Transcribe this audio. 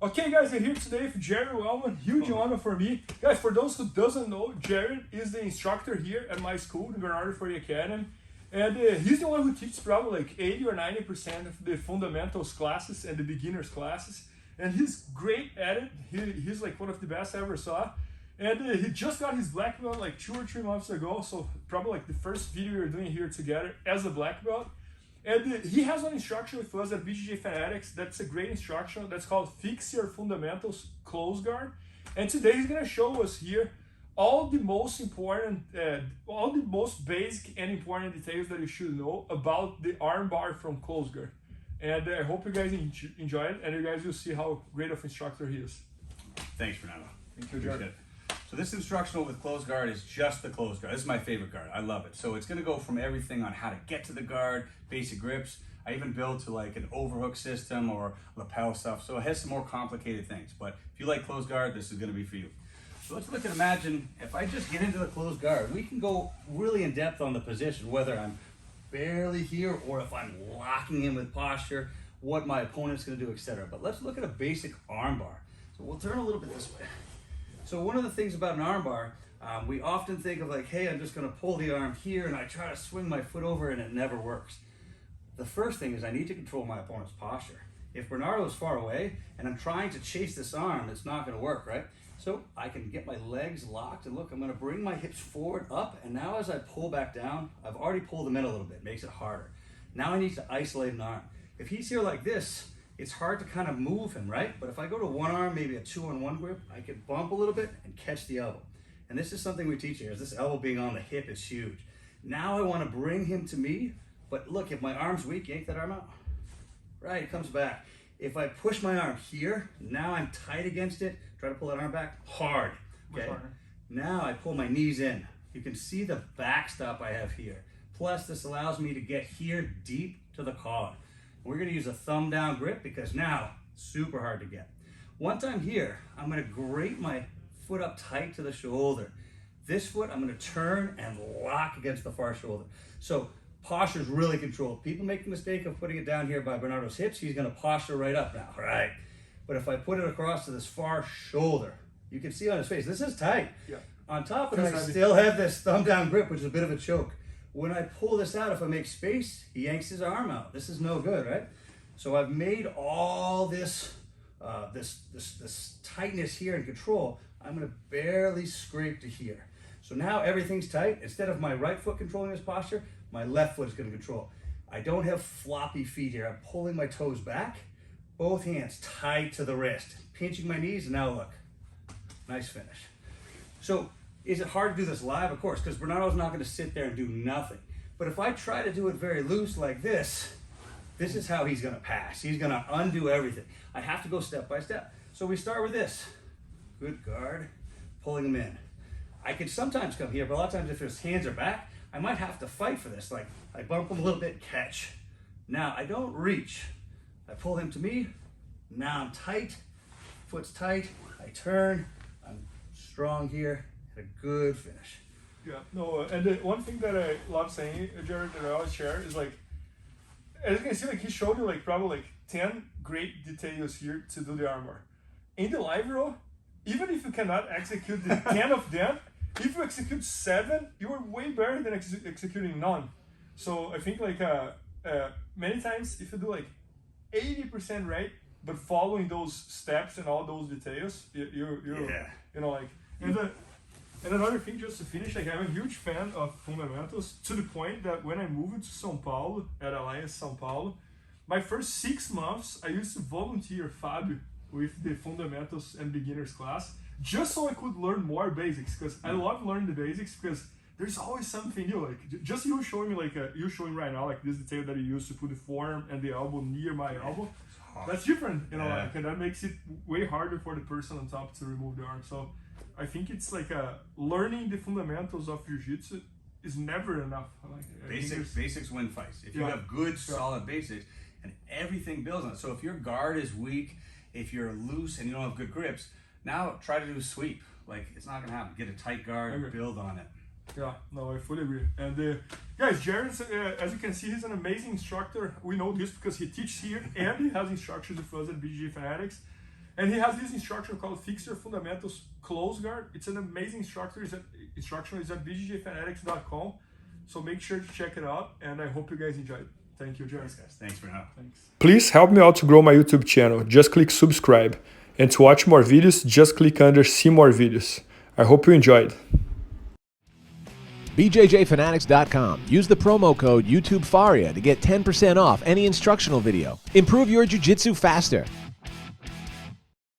Okay guys, I'm here today with Jared Welman. Huge honor for me. Guys, for those who doesn't know, Jared is the instructor here at my school, the Bernardo Faria Academy. And he's the one who teaches probably like 80 or 90% of the fundamentals classes and the beginners classes. And he's great at it. He's like one of the best I ever saw. And he just got his black belt like 2 or 3 months ago. So probably like the first video we're doing here together as a black belt. And he has an instruction with us at IBJJF Fanatics. That's a great instruction. That's called Fix Your Fundamentals Closed Guard. And today he's gonna show us here all the most important, all the most basic and important details that you should know about the armbar from closed guard. And I hope you guys enjoy it, and you guys will see how great of instructor he is. Thanks, Bernardo. Thank you, Jared. So this instructional with closed guard is just the closed guard. This is my favorite guard. I love it. So it's going to go from everything on how to get to the guard, basic grips. I even build to like an overhook system or lapel stuff. So it has some more complicated things. But if you like closed guard, this is going to be for you. So let's look and imagine if I just get into the closed guard, we can go really in depth on the position, whether I'm barely here or if I'm locking in with posture, what my opponent's going to do, etc. But let's look at a basic armbar. So we'll turn a little bit this way. So one of the things about an armbar, we often think of like, hey, I'm just going to pull the arm here and I try to swing my foot over and it never works. The first thing is I need to control my opponent's posture. If Bernardo is far away and I'm trying to chase this arm, it's not going to work, right? So I can get my legs locked and look, I'm going to bring my hips forward, up, and now as I pull back down, I've already pulled them in a little bit, makes it harder. Now I need to isolate an arm. If he's here like this, it's hard to kind of move him, right? But if I go to one arm, maybe a 2-on-1 grip, I can bump a little bit and catch the elbow. And this is something we teach here, is this elbow being on the hip is huge. Now I want to bring him to me, but look, if my arm's weak, yank that arm out. Right, it comes back. If I push my arm here, now I'm tight against it, try to pull that arm back, hard, okay? Now I pull my knees in. You can see the backstop I have here. Plus, this allows me to get here deep to the collar. We're gonna use a thumb down grip because now, super hard to get. Once I'm here, I'm gonna grate my foot up tight to the shoulder. This foot, I'm gonna turn and lock against the far shoulder. So posture is really controlled. People make the mistake of putting it down here by Bernardo's hips. He's gonna posture right up now, right? But if I put it across to this far shoulder, you can see on his face, this is tight. Yeah. On top of it, I still have this thumb down grip, which is a bit of a choke. When I pull this out, if I make space, he yanks his arm out. This is no good, right? So I've made all this, this tightness here and control. I'm gonna barely scrape to here. So now everything's tight. Instead of my right foot controlling this posture, my left foot is gonna control. I don't have floppy feet here. I'm pulling my toes back, both hands tight to the wrist, pinching my knees, and now look, nice finish. So, is it hard to do this live? Of course, because Bernardo's not going to sit there and do nothing. But if I try to do it very loose like this is how he's going to pass. He's going to undo everything. I have to go step by step. So we start with this. Good guard, pulling him in. I could sometimes come here, but a lot of times if his hands are back, I might have to fight for this. Like, I bump him a little bit, catch. Now, I don't reach. I pull him to me. Now I'm tight. Foot's tight. I turn. I'm strong here. A good finish. Yeah, no, and the one thing that I love saying, Jared, that I always share is like, as you can see, like he showed you like probably like 10 great details here to do the armbar. In the live row, even if you cannot execute the 10 of them, if you execute 7, you are way better than executing none. So I think like many times if you do like 80% right, but following those steps and all those details, you know, like, and another thing, just to finish, like I'm a huge fan of fundamentals to the point that when I moved to Sao Paulo, at Alliance Sao Paulo, my first 6 months, I used to volunteer Fabio with the fundamentals and beginners class, just so I could learn more basics, because I love learning the basics, because there's always something new, like just you showing me, like you showing right now, like this detail that you used to put the forearm and the elbow near my elbow. That's different, you know, like, and that makes it way harder for the person on top to remove the arm. So I think it's like learning the fundamentals of Jiu-Jitsu is never enough. Like, basics win fights. If you have good, solid basics, and everything builds on it. So if your guard is weak, if you're loose and you don't have good grips, now try to do a sweep. Like, it's not gonna happen. Get a tight guard, build on it. Yeah, no, I fully agree. And guys, Jared, as you can see, he's an amazing instructor. We know this because he teaches here and he has instructions with us at IBJJF Fanatics. And he has this instructor called Fix Your Fundamentals Closed Guard. It's an amazing instructor. Instructional is at IBJJFanatics.com. So make sure to check it out, and I hope you guys enjoyed. Thank you, Jared. Thanks, guys. Thanks, Bernardo. Thanks. Please help me out to grow my YouTube channel. Just click subscribe. And to watch more videos, just click under see more videos. I hope you enjoyed. BJJFanatics.com. Use the promo code YouTubeFaria to get 10% off any instructional video. Improve your jiu-jitsu faster.